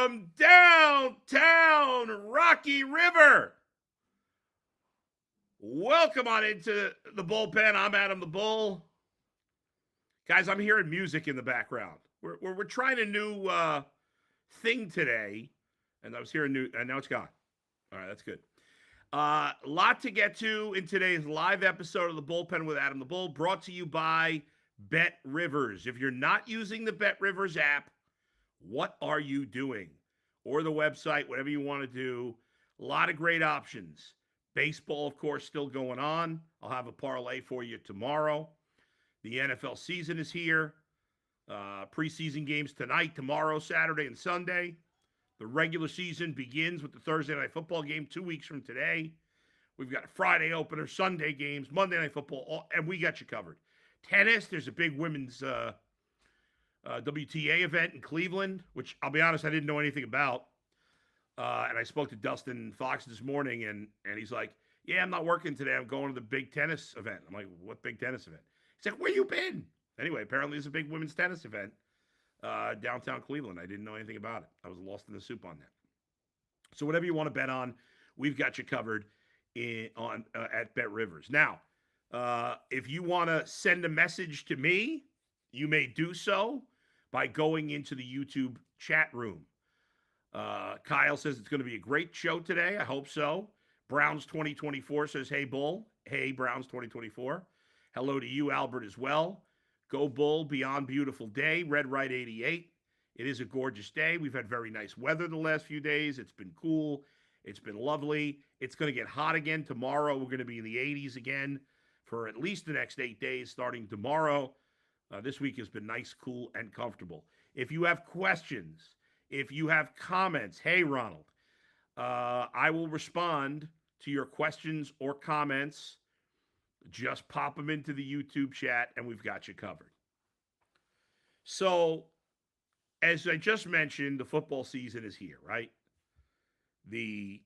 from downtown Rocky River. Welcome on into the bullpen. I'm Adam the Bull. Guys, I'm hearing music in the background. We're trying a new thing today, and I was hearing new, and now it's gone. All right, that's good. Lot to get to in today's live episode of the Bullpen with Adam the Bull, brought to you by Bet Rivers. If you're not using the Bet Rivers app, what are you doing? Or the website, whatever you want to do. A lot of great options. Baseball, of course, still going on. I'll have a parlay for you tomorrow. The NFL season is here. Preseason games tonight, tomorrow, Saturday, and Sunday. The regular season begins with the Thursday Night Football game 2 weeks from today. We've got a Friday opener, Sunday games, Monday Night Football, and we got you covered. Tennis, there's a big women's WTA event in Cleveland, which I'll be honest, I didn't know anything about. And I spoke to Dustin Fox this morning, and he's like, yeah, I'm not working today. I'm going to the big tennis event. I'm like, what big tennis event? He's like, where you been? Anyway, apparently there's a big women's tennis event downtown Cleveland. I didn't know anything about it. I was lost in the soup on that. So whatever you want to bet on, we've got you covered at Bet Rivers. Now, if you want to send a message to me, you may do so by going into the YouTube chat room. Kyle says it's going to be a great show today. I hope so. Browns 2024 says, hey, Bull. Hey, Browns 2024. Hello to you, Albert, as well. Go Bull, beyond beautiful day. Red Right 88. It is a gorgeous day. We've had very nice weather the last few days. It's been cool. It's been lovely. It's going to get hot again tomorrow. We're going to be in the 80s again for at least the next 8 days starting tomorrow. This week has been nice, cool, and comfortable. If you have questions, if you have comments, hey, Ronald, I will respond to your questions or comments. Just pop them into the YouTube chat, and we've got you covered. So, as I just mentioned, the football season is here, right? The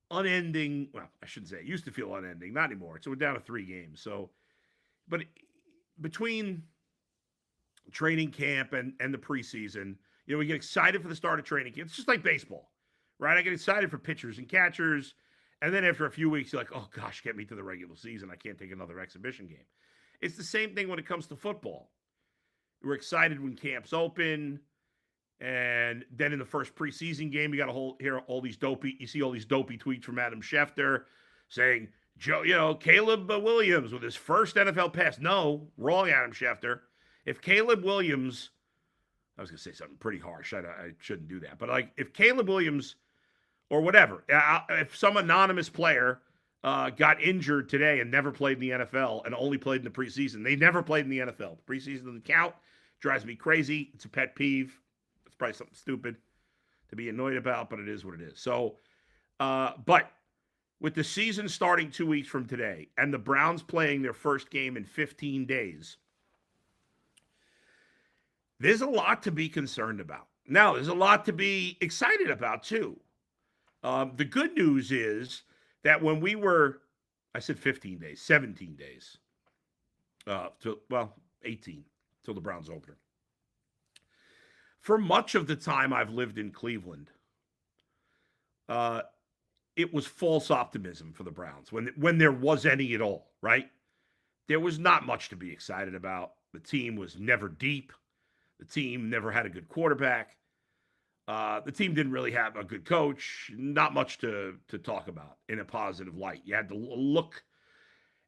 unending, well, I shouldn't say, it used to feel unending, not anymore. So we're down to 3 games. So, but between training camp and the preseason, we get excited for the start of training camp. It's just like baseball, right? I get excited for pitchers and catchers. And then after a few weeks, you're like, oh, gosh, get me to the regular season. I can't take another exhibition game. It's the same thing when it comes to football. We're excited when camps open. And then in the first preseason game, you got to hear all these dopey tweets from Adam Schefter saying, Caleb Williams with his first NFL pass. No, wrong, Adam Schefter. If Caleb Williams, I was going to say something pretty harsh. I shouldn't do that. But if Caleb Williams or whatever, if some anonymous player got injured today and never played in the NFL and only played in the preseason, they never played in the NFL. The preseason doesn't count. Drives me crazy. It's a pet peeve. It's probably something stupid to be annoyed about, but it is what it is. So, but with the season starting 2 weeks from today and the Browns playing their first game in 15 days, there's a lot to be concerned about. Now, there's a lot to be excited about, too. The good news is that when we were, I said 15 days, 17 days, 18 till the Browns opener. For much of the time I've lived in Cleveland, it was false optimism for the Browns when there was any at all, right? There was not much to be excited about. The team was never deep. The team never had a good quarterback. The team didn't really have a good coach. Not much to talk about in a positive light. You had to look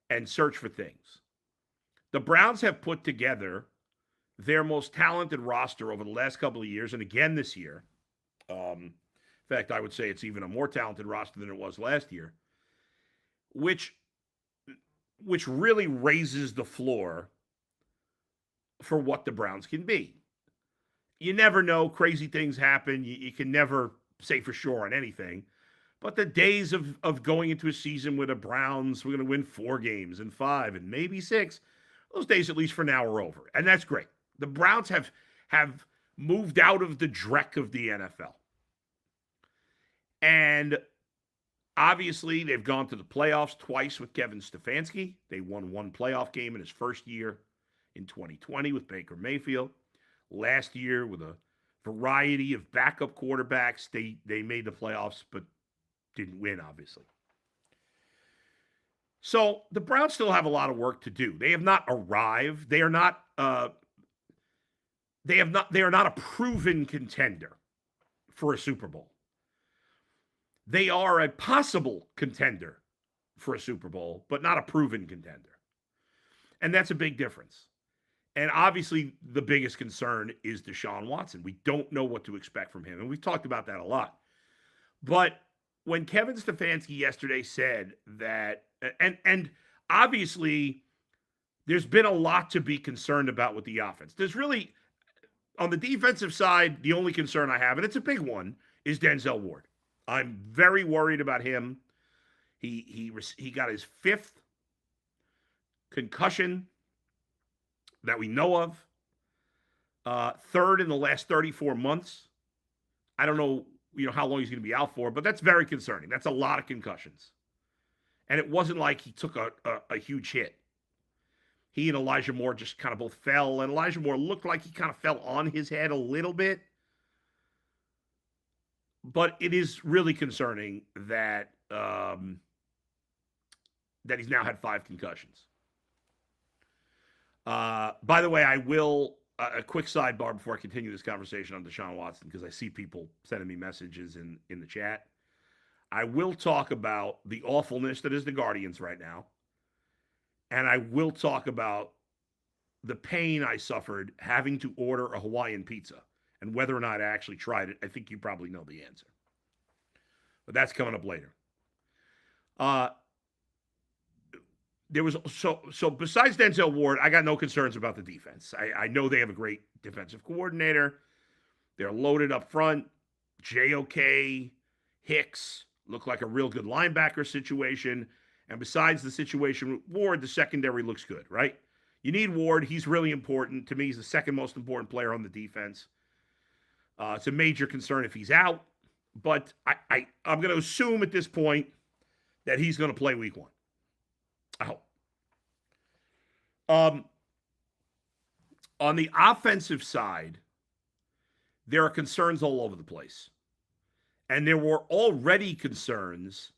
and search for things. The Browns have put together their most talented roster over the last couple of years, and again this year. In fact, I would say it's even a more talented roster than it was last year, which really raises the floor for what the Browns can be. You never know. Crazy things happen. You can never say for sure on anything. But the days of going into a season with the Browns, we're going to win 4 games and 5 and maybe 6, those days, at least for now, are over. And that's great. The Browns have moved out of the dreck of the NFL. And obviously, they've gone to the playoffs twice with Kevin Stefanski. They won 1 playoff game in his first year in 2020 with Baker Mayfield. Last year with a variety of backup quarterbacks. They made the playoffs, but didn't win, obviously. So the Browns still have a lot of work to do. They have not arrived. They are not. They are not a proven contender for a Super Bowl. They are a possible contender for a Super Bowl, but not a proven contender. And that's a big difference. And obviously, the biggest concern is Deshaun Watson. We don't know what to expect from him. And we've talked about that a lot. But when Kevin Stefanski yesterday said that, and obviously, there's been a lot to be concerned about with the offense. There's really, on the defensive side, the only concern I have, and it's a big one, is Denzel Ward. I'm very worried about him. He got his 5th concussion that we know of, 3rd in the last 34 months. I don't know, how long he's going to be out for, but that's very concerning. That's a lot of concussions. And it wasn't like he took a huge hit. He and Elijah Moore just kind of both fell, and Elijah Moore looked like he kind of fell on his head a little bit. But it is really concerning that that he's now had 5 concussions. By the way, I will, a quick sidebar before I continue this conversation on Deshaun Watson, because I see people sending me messages in the chat. I will talk about the awfulness that is the Guardians right now. And I will talk about the pain I suffered having to order a Hawaiian pizza and whether or not I actually tried it. I think you probably know the answer. But that's coming up later. There was so besides Denzel Ward, I got no concerns about the defense. I know they have a great defensive coordinator. They're loaded up front. JOK, Hicks look like a real good linebacker situation. And besides the situation with Ward, the secondary looks good, right? You need Ward. He's really important. To me, he's the second most important player on the defense. It's a major concern if he's out. But I'm going to assume at this point that he's going to play week 1. I hope. On the offensive side, there are concerns all over the place. And there were already concerns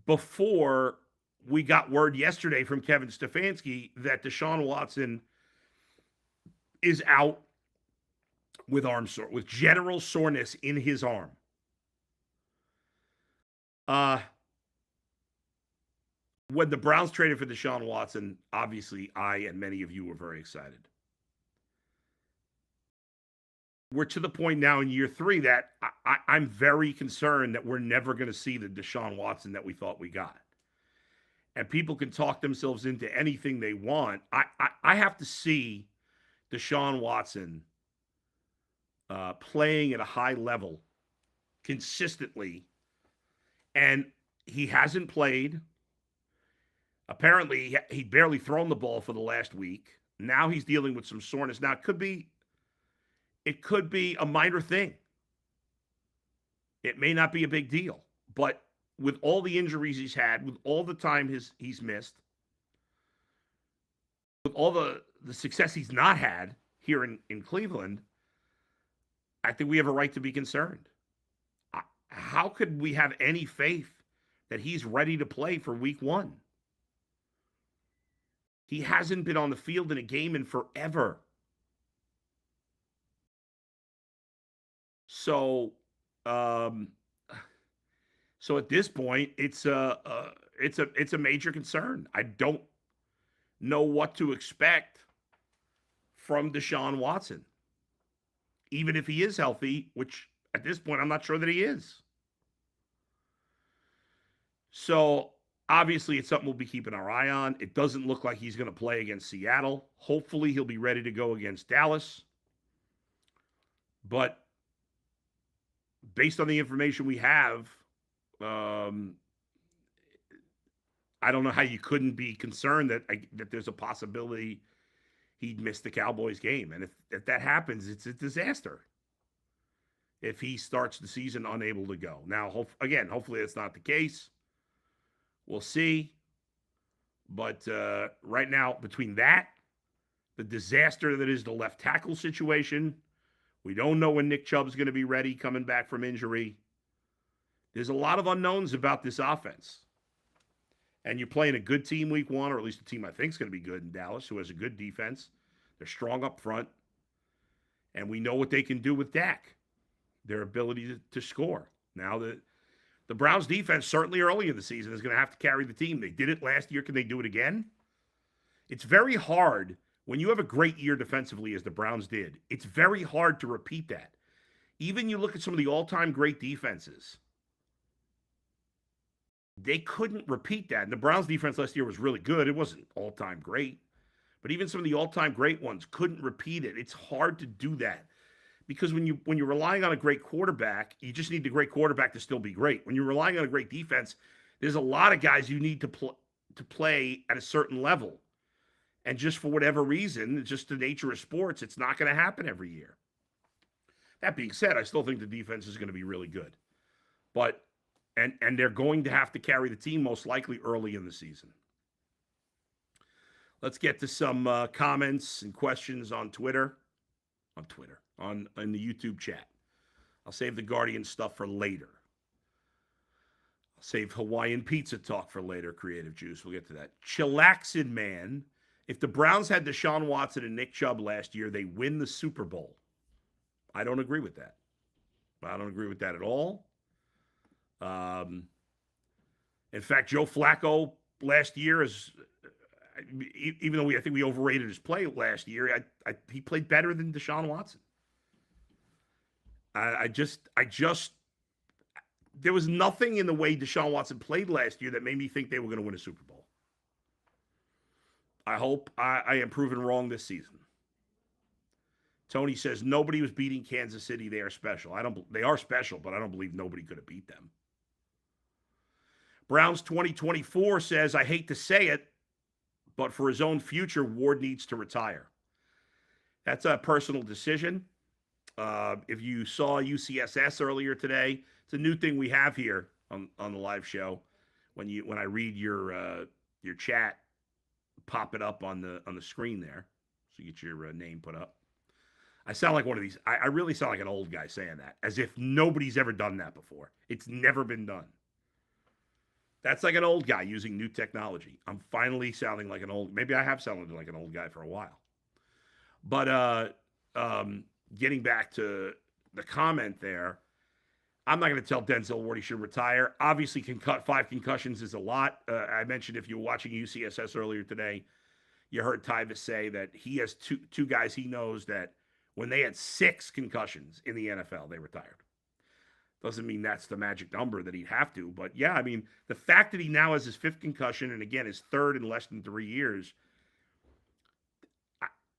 before we got word yesterday from Kevin Stefanski that Deshaun Watson is out with with general soreness in his arm. When the Browns traded for Deshaun Watson, obviously I and many of you were very excited. We're to the point now in year 3 that I'm very concerned that we're never going to see the Deshaun Watson that we thought we got. And people can talk themselves into anything they want. I have to see Deshaun Watson playing at a high level consistently. And he hasn't played. Apparently, he'd barely thrown the ball for the last week. Now he's dealing with some soreness. Now, it could be a minor thing. It may not be a big deal. But with all the injuries he's had, with all the time he's missed, with all the success he's not had here in Cleveland, I think we have a right to be concerned. How could we have any faith that he's ready to play for week 1? He hasn't been on the field in a game in forever. So at this point, it's a major concern. I don't know what to expect from Deshaun Watson, even if he is healthy, which at this point I'm not sure that he is. So obviously, it's something we'll be keeping our eye on. It doesn't look like he's going to play against Seattle. Hopefully, he'll be ready to go against Dallas. But based on the information we have, I don't know how you couldn't be concerned that there's a possibility he'd miss the Cowboys game. And if that happens, it's a disaster if he starts the season unable to go. Now, hopefully that's not the case. We'll see. But right now, between that, the disaster that is the left tackle situation We don't know when Nick Chubb's going to be ready coming back from injury. There's a lot of unknowns about this offense. And you're playing a good team week one, or at least a team I think is going to be good in Dallas, who has a good defense. They're strong up front. And we know what they can do with Dak, their ability to score. Now, the Browns defense, certainly early in the season, is going to have to carry the team. They did it last year. Can they do it again? It's very hard when you have a great year defensively, as the Browns did. It's very hard to repeat that. Even you look at some of the all-time great defenses, they couldn't repeat that. And the Browns defense last year was really good. It wasn't all-time great. But even some of the all-time great ones couldn't repeat it. It's hard to do that. Because when you're relying on a great quarterback, you just need the great quarterback to still be great. When you're relying on a great defense, there's a lot of guys you need to play at a certain level. And just for whatever reason, it's just the nature of sports, it's not going to happen every year. That being said, I still think the defense is going to be really good. But and they're going to have to carry the team most likely early in the season. Let's get to some comments and questions on Twitter. In the YouTube chat. I'll save the Guardian stuff for later. I'll save Hawaiian pizza talk for later, Creative Juice. We'll get to that. Chillaxin Man. If the Browns had Deshaun Watson and Nick Chubb last year, they win the Super Bowl. I don't agree with that. I don't agree with that at all. In fact, Joe Flacco last year is, even though I think we overrated his play last year, he played better than Deshaun Watson. There was nothing in the way Deshaun Watson played last year that made me think they were going to win a Super Bowl. I hope I am proven wrong this season. Tony says nobody was beating Kansas City. They are special. They are special, but I don't believe nobody could have beat them. Browns 2024 says, I hate to say it, but for his own future, Ward needs to retire. That's a personal decision. If you saw UCSS earlier today, it's a new thing we have here on the live show. When I read your chat, pop it up on the screen there, so you get your name put up. I sound like one of these. I really sound like an old guy saying that, as if nobody's ever done that before. It's never been done. That's like an old guy using new technology. I'm finally sounding like an old. Maybe I have sounded like an old guy for a while. But getting back to the comment there, I'm not going to tell Denzel Ward he should retire. Obviously, 5 concussions is a lot. I mentioned if you were watching UCSS earlier today, you heard Tyvis say that he has two guys he knows that when they had 6 concussions in the NFL, they retired. Doesn't mean that's the magic number that he'd have to. But, yeah, I mean, the fact that he now has his 5th concussion, and, again, his 3rd in less than 3 years,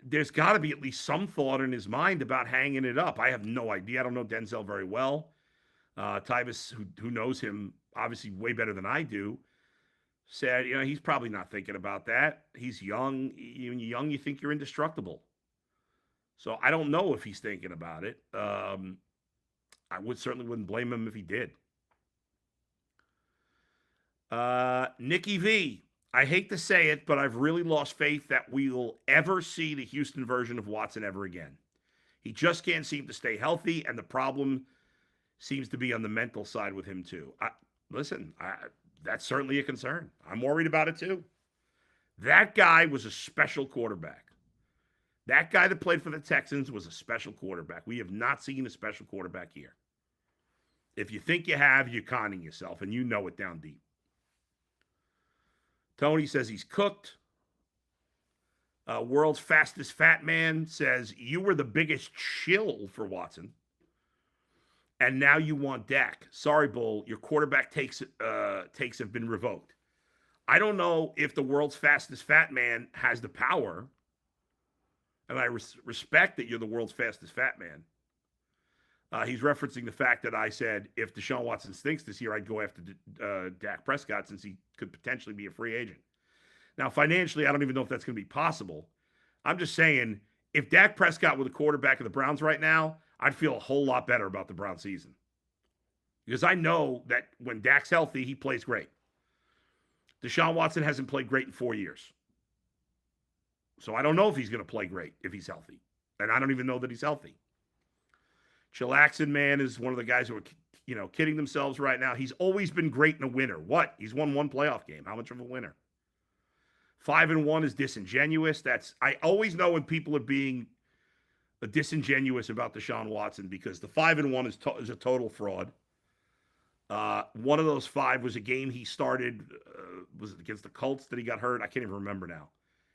there's got to be at least some thought in his mind about hanging it up. I have no idea. I don't know Denzel very well. Tyvis, who knows him obviously way better than I do, said, he's probably not thinking about that. He's young. When you're young, you think you're indestructible. So I don't know if he's thinking about it. I certainly wouldn't blame him if he did. Nikki V, I hate to say it, but I've really lost faith that we will ever see the Houston version of Watson ever again. He just can't seem to stay healthy, and the problem seems to be on the mental side with him too. That's certainly a concern. I'm worried about it too. That guy was a special quarterback. That guy that played for the Texans was a special quarterback. We have not seen a special quarterback here. If you think you have, you're conning yourself, and you know it down deep. Tony says he's cooked. World's fastest fat man says you were the biggest shill for Watson, and now you want Dak. Sorry, Bull, your quarterback takes have been revoked. I don't know if the world's fastest fat man has the power, and I respect that you're the world's fastest fat man. He's referencing the fact that I said if Deshaun Watson stinks this year, I'd go after Dak Prescott since he could potentially be a free agent. Now, financially, I don't even know if that's going to be possible. I'm just saying, if Dak Prescott were the quarterback of the Browns right now, I'd feel a whole lot better about the Browns season. Because I know that when Dak's healthy, he plays great. Deshaun Watson hasn't played great in 4 years. So I don't know if he's going to play great if he's healthy. And I don't even know that he's healthy. Chillaxin Man is one of the guys who are, kidding themselves right now. He's always been great in a winner. What? He's won one playoff game. How much of a winner? 5-1 is disingenuous. I always know when people are being disingenuous about Deshaun Watson because the 5-1 is a total fraud. One of those 5 was a game he started. Was it against the Colts that he got hurt? I can't even remember now.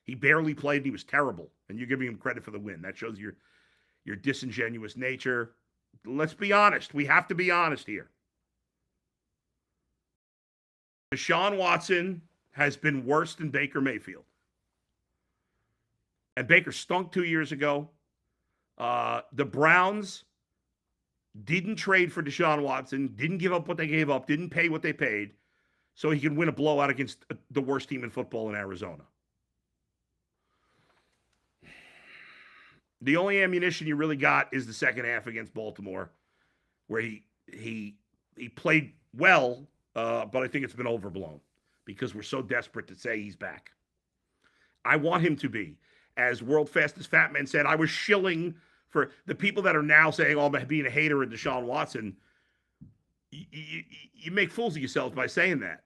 He barely played. And he was terrible, and you're giving him credit for the win. That shows your disingenuous nature. Let's be honest. We have to be honest here. Deshaun Watson has been worse than Baker Mayfield. And Baker stunk 2 years ago. The Browns didn't trade for Deshaun Watson, didn't give up what they gave up, didn't pay what they paid, so he could win a blowout against the worst team in football in Arizona. The only ammunition you really got is the second half against Baltimore, where he played well, but I think it's been overblown because we're so desperate to say he's back. I want him to be. As World Fastest Fat Man said, I was shilling for the people that are now saying, oh, I'm being a hater of Deshaun Watson. You make fools of yourselves by saying that.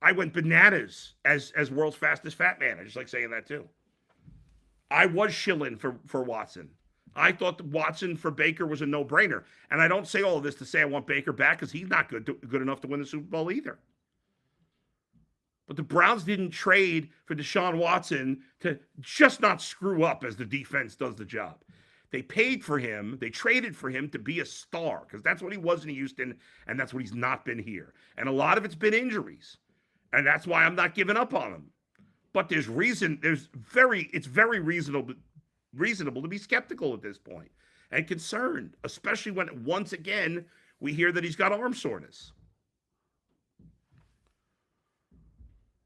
I went bananas as World's Fastest Fat Man. I just like saying that too. I was shilling for Watson. I thought that Watson for Baker was a no-brainer. And I don't say all of this to say I want Baker back because he's not good enough to win the Super Bowl either. But the Browns didn't trade for Deshaun Watson to just not screw up as the defense does the job. They paid for him. They traded for him to be a star because that's what he was in Houston, and that's what he's not been here. And a lot of it's been injuries. And that's why I'm not giving up on him. But there's reason. It's very reasonable to be skeptical at this point and concerned, especially when once again we hear that he's got arm soreness.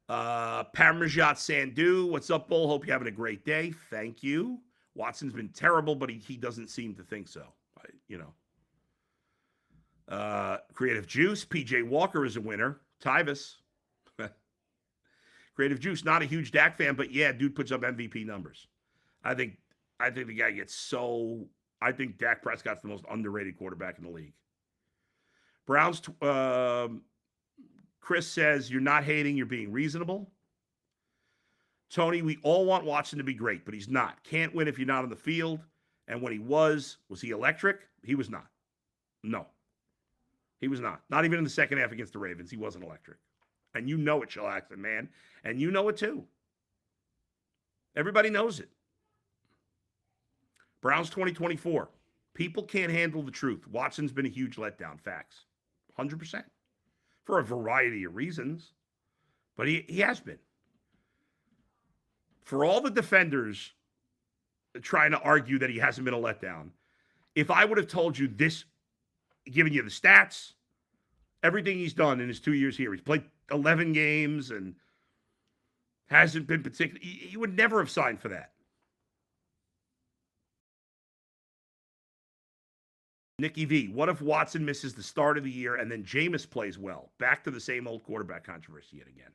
Parmesan Sandu, what's up, Bull? Hope you're having a great day. Thank you. Watson's been terrible, but he doesn't seem to think so. Creative Juice, PJ Walker is a winner. Tyvis. Creative Juice, not a huge Dak fan, but yeah, dude puts up MVP numbers. I think the guy gets I think Dak Prescott's the most underrated quarterback in the league. Browns, Chris says, you're not hating, you're being reasonable. Tony, we all want Watson to be great, but he's not. Can't win if you're not on the field. And when he was he electric? He was not. No. He was not. Not even in the second half against the Ravens. He wasn't electric. And you know it, Chillaxin, man. And you know it too. Everybody knows it. Browns 2024. People can't handle the truth. Watson's been a huge letdown. Facts. 100%. For a variety of reasons. But he has been. For all the defenders trying to argue that he hasn't been a letdown, if I would have told you this, given you the stats, everything he's done in his 2 years here, he's played 11 games and hasn't been particularly, he would never have signed for that. Nikki V, what if Watson misses the start of the year and then Jameis plays well? Back to the same old quarterback controversy yet again.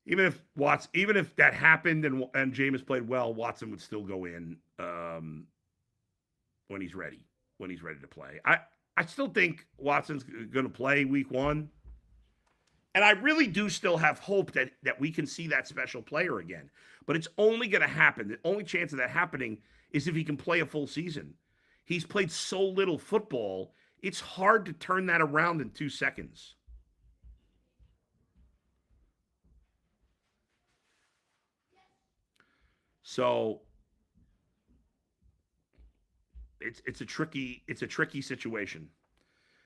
Even if that happened and Jameis played well, Watson would still go in when he's ready to play. I still think Watson's going to play week 1. And I really do still have hope that we can see that special player again. But it's only going to happen. The only chance of that happening is if he can play a full season. He's played so little football, it's hard to turn that around in 2 seconds. So it's a tricky situation.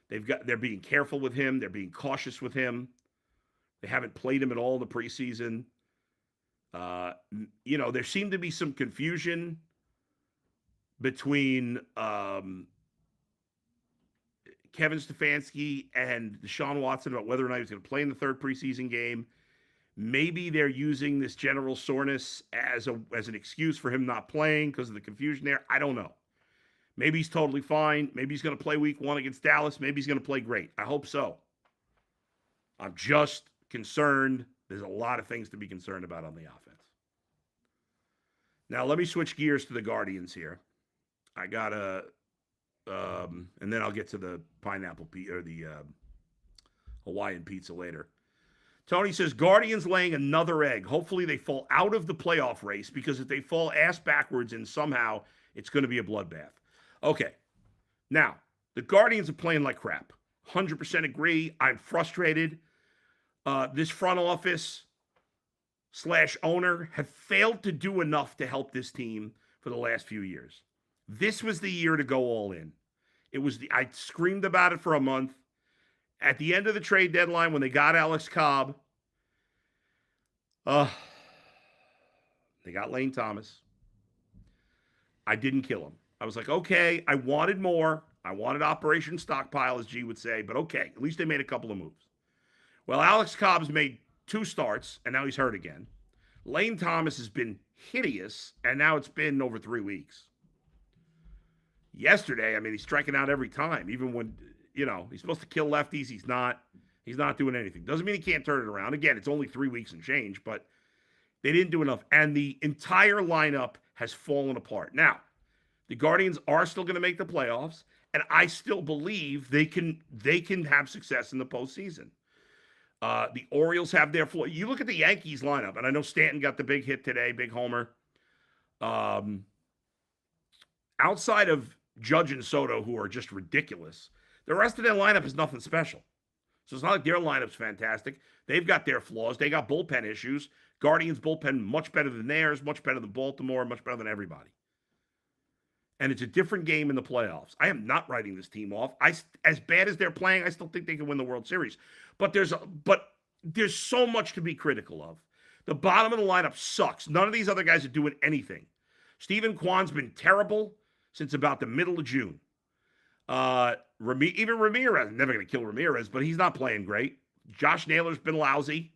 They're being careful with him, they're being cautious with him. They haven't played him at all in the preseason. There seemed to be some confusion between Kevin Stefanski and Deshaun Watson about whether or not he was going to play in the third preseason game. Maybe they're using this general soreness as an excuse for him not playing because of the confusion there. I don't know. Maybe he's totally fine. Maybe he's going to play week 1 against Dallas. Maybe he's going to play great. I hope so. I'm just concerned. There's a lot of things to be concerned about on the offense. Now, let me switch gears to the Guardians here. I got a and then I'll get to the pineapple or the Hawaiian pizza later. Tony says, Guardians laying another egg. Hopefully they fall out of the playoff race, because if they fall ass backwards and somehow it's going to be a bloodbath. Okay. Now, the Guardians are playing like crap. 100% agree. I'm frustrated. This front office / owner have failed to do enough to help this team for the last few years. This was the year to go all in. I screamed about it for a month. At the end of the trade deadline, when they got Alex Cobb, they got Lane Thomas. I didn't kill him. I was like, okay, I wanted more. I wanted Operation Stockpile, as G would say, but okay, at least they made a couple of moves. Well, Alex Cobb's made 2 starts, and now he's hurt again. Lane Thomas has been hideous, and now it's been over 3 weeks. Yesterday, I mean, he's striking out every time, even when, he's supposed to kill lefties. He's not doing anything. Doesn't mean he can't turn it around. Again, it's only 3 weeks and change, but they didn't do enough. And the entire lineup has fallen apart. Now, the Guardians are still going to make the playoffs, and I still believe they can have success in the postseason. The Orioles have their floor. You look at the Yankees lineup, and I know Stanton got the big hit today, big homer. Outside of Judge and Soto, who are just ridiculous, the rest of their lineup is nothing special. So it's not like their lineup's fantastic. They've got their flaws. They got bullpen issues. Guardians bullpen much better than theirs, much better than Baltimore, much better than everybody. And it's a different game in the playoffs. I am not writing this team off. As bad as they're playing, I still think they can win the World Series. But there's so much to be critical of. The bottom of the lineup sucks. None of these other guys are doing anything. Stephen Kwan's been terrible since about the middle of June. Even Ramirez, never going to kill Ramirez, but he's not playing great. Josh Naylor's been lousy.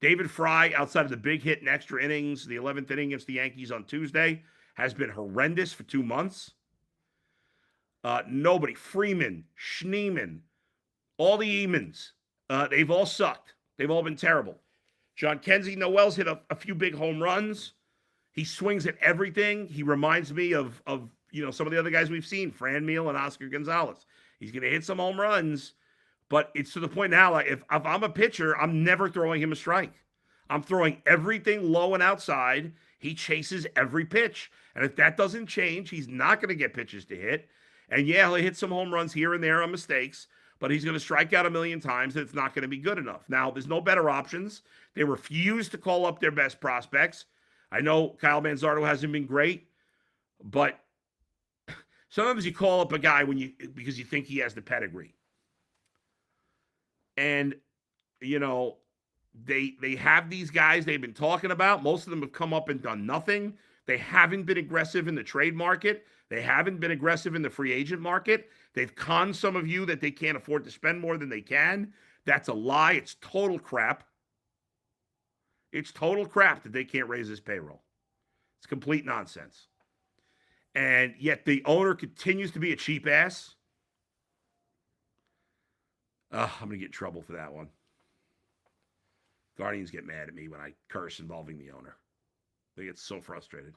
David Fry, outside of the big hit in extra innings, the 11th inning against the Yankees on Tuesday, has been horrendous for 2 months. Nobody. Freeman, Schneeman, all the Emans, they've all sucked. They've all been terrible. John Kenzie Noel's hit a few big home runs. He swings at everything. He reminds me of some of the other guys we've seen, Fran Meal and Oscar Gonzalez. He's going to hit some home runs, but it's to the point now, like if I'm a pitcher, I'm never throwing him a strike. I'm throwing everything low and outside. He chases every pitch. And if that doesn't change, he's not going to get pitches to hit. And yeah, he'll hit some home runs here and there on mistakes, but he's going to strike out a million times, and it's not going to be good enough. Now, there's no better options. They refuse to call up their best prospects. I know Kyle Manzardo hasn't been great, but sometimes you call up a guy because you think he has the pedigree. And, they have these guys they've been talking about. Most of them have come up and done nothing. They haven't been aggressive in the trade market. They haven't been aggressive in the free agent market. They've conned some of you that they can't afford to spend more than they can. That's a lie. It's total crap. It's total crap that they can't raise his payroll. It's complete nonsense. And yet the owner continues to be a cheap ass. I'm going to get in trouble for that one. Guardians get mad at me when I curse involving the owner. They get so frustrated.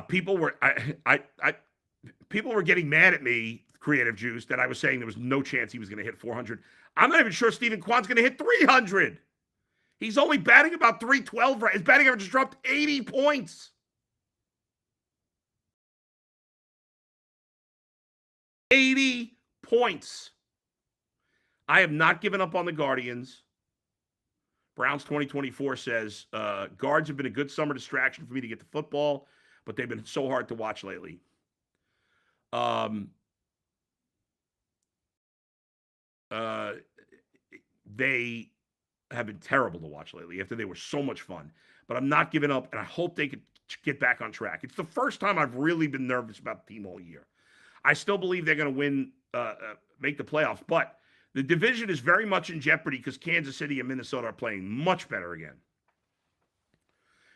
People were getting mad at me, Creative Juice, that I was saying there was no chance he was going to hit 400. I'm not even sure Stephen Kwan's going to hit 300. He's only batting about 312. His batting average just dropped 80 points. 80 points. I have not given up on the Guardians. Browns 2024 says, guards have been a good summer distraction for me to get to football, but they've been so hard to watch lately. They have been terrible to watch lately after they were so much fun. But I'm not giving up, and I hope they could get back on track. It's the first time I've really been nervous about the team all year. I still believe they're going to win, make the playoffs, but the division is very much in jeopardy because Kansas City and Minnesota are playing much better again.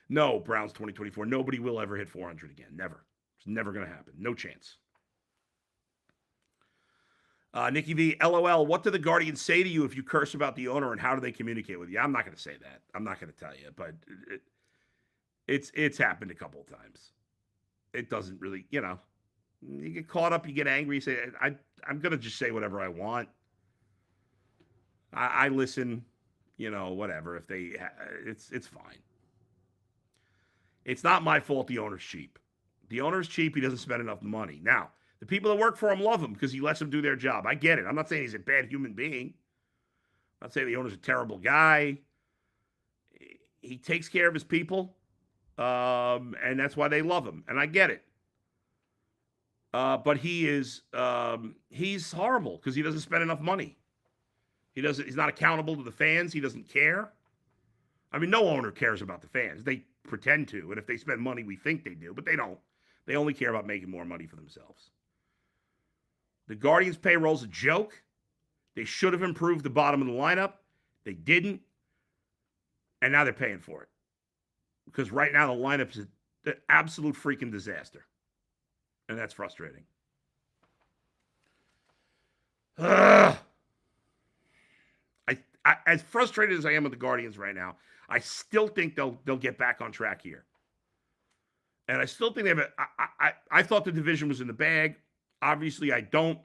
No, Browns 2024. Nobody will ever hit 400 again. Never. It's never going to happen. No chance. Nikki V, LOL, what do the Guardians say to you if you curse about the owner, and how do they communicate with you? I'm not going to say that. I'm not going to tell you, but it's happened a couple of times. It doesn't really, You get caught up, you get angry, you say, I'm going to just say whatever I want. I listen, whatever. If they, it's fine. It's not my fault the owner's cheap. The owner's cheap. He doesn't spend enough money. Now, the people that work for him love him because he lets them do their job. I get it. I'm not saying he's a bad human being. I'm not saying the owner's a terrible guy. He takes care of his people, and that's why they love him. And I get it. But he's horrible because he doesn't spend enough money. He's not accountable to the fans. He doesn't care. I mean, no owner cares about the fans. They pretend to, and if they spend money, we think they do, but they don't. They only care about making more money for themselves. The Guardians' payroll's a joke. They should have improved the bottom of the lineup. They didn't. And now they're paying for it. Because right now the lineup is an absolute freaking disaster. And that's frustrating. As frustrated as I am with the Guardians right now, I still think they'll get back on track here. And I still think they have I thought the division was in the bag. Obviously, I don't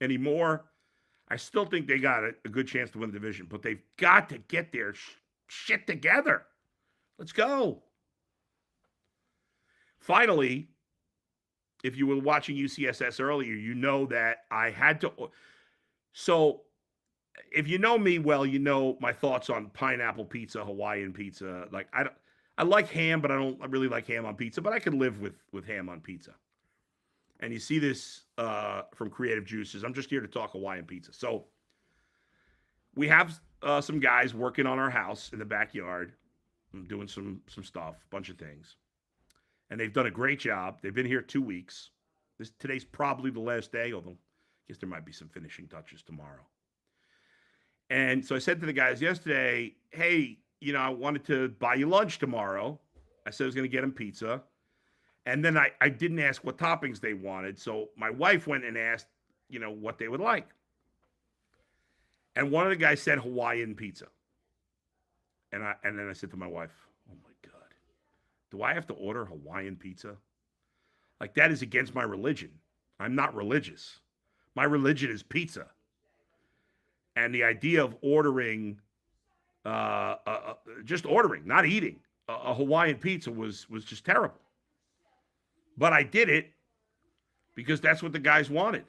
anymore. I still think they got a good chance to win the division, but they've got to get their shit together. Let's go. Finally, if you were watching UCSS earlier, you know that I had to. So, if you know me well, you know my thoughts on pineapple pizza, Hawaiian pizza. Like I like ham, but I don't really like ham on pizza. But I could live with ham on pizza. And you see this from Creative Juices. I'm just here to talk Hawaiian pizza. So we have some guys working on our house in the backyard. I'm doing some stuff, a bunch of things. And they've done a great job. They've been here 2 weeks. Today's probably the last day, although I guess there might be some finishing touches tomorrow. And so I said to the guys yesterday, hey, I wanted to buy you lunch tomorrow. I said I was going to get them pizza. And then I didn't ask what toppings they wanted. So my wife went and asked, what they would like. And one of the guys said Hawaiian pizza. And then I said to my wife, oh my God, do I have to order Hawaiian pizza? Like, that is against my religion. I'm not religious. My religion is pizza. And the idea of ordering, just ordering, not eating, a Hawaiian pizza was just terrible. But I did it because that's what the guys wanted,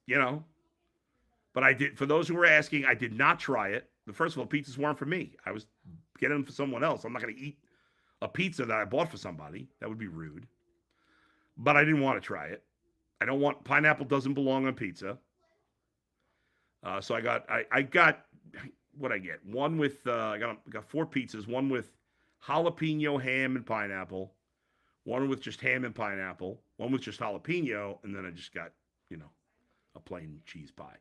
But I did, for those who were asking, I did not try it. First of all, pizzas weren't for me. I was getting them for someone else. I'm not going to eat a pizza that I bought for somebody. That would be rude. But I didn't want to try it. Pineapple doesn't belong on pizza. So I got what I get. One with, I got 4 pizzas. One with jalapeno, ham, and pineapple. One with just ham and pineapple. One with just jalapeno. And then I just got, a plain cheese pie.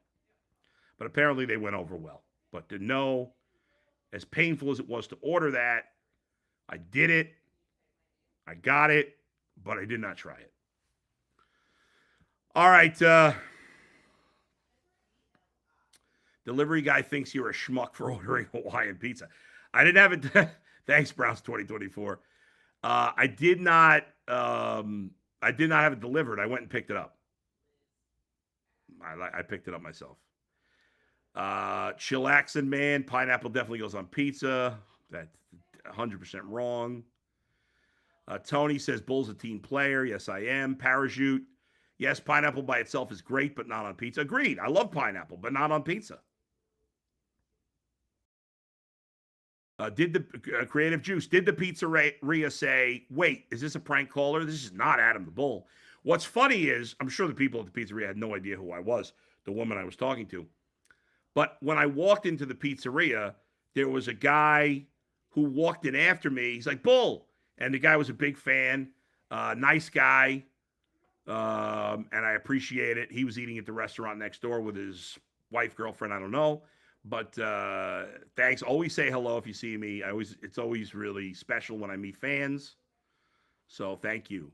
But apparently they went over well. But to know, as painful as it was to order that, I did it. I got it. But I did not try it. All right. Delivery guy thinks you're a schmuck for ordering Hawaiian pizza. I didn't have it. Thanks, Browns 2024. I did not have it delivered. I went and picked it up. I picked it up myself. Chillaxin' man, pineapple definitely goes on pizza. That's 100% wrong. Tony says Bull's a team player. Yes, I am. Parachute. Yes, pineapple by itself is great, but not on pizza. Agreed. I love pineapple, but not on pizza. Did the Creative Juice, did the pizzeria say, wait, is this a prank caller? This is not Adam the Bull. What's funny is, I'm sure the people at the pizzeria had no idea who I was, the woman I was talking to. But when I walked into the pizzeria, there was a guy who walked in after me. He's like, Bull. And the guy was a big fan, nice guy, and I appreciate it. He was eating at the restaurant next door with his wife, girlfriend, I don't know. But thanks. Always say hello if you see me. It's always really special when I meet fans. So thank you.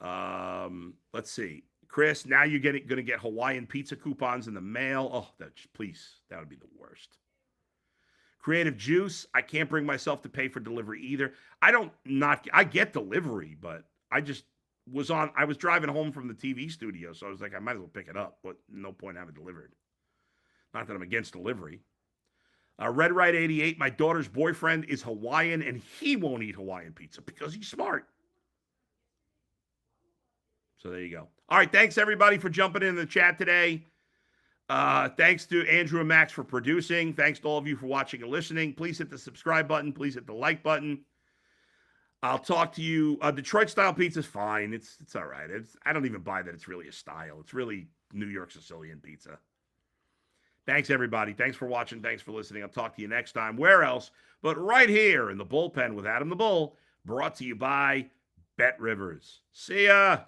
Let's see. Chris, now you're going to get Hawaiian pizza coupons in the mail. Oh, please, that would be the worst. Creative Juice, I can't bring myself to pay for delivery either. I get delivery, but I was driving home from the TV studio, so I was like, I might as well pick it up, but no point having it delivered. Not that I'm against delivery. Red Right 88, my daughter's boyfriend is Hawaiian, and he won't eat Hawaiian pizza because he's smart. So there you go. All right, thanks everybody for jumping in the chat today. Thanks to Andrew and Max for producing. Thanks to all of you for watching and listening. Please hit the subscribe button. Please hit the like button. I'll talk to you. Detroit style pizza is fine. It's all right. I don't even buy that it's really a style. It's really New York Sicilian pizza. Thanks, everybody. Thanks for watching. Thanks for listening. I'll talk to you next time. Where else but right here in the bullpen with Adam the Bull, brought to you by Bet Rivers. See ya.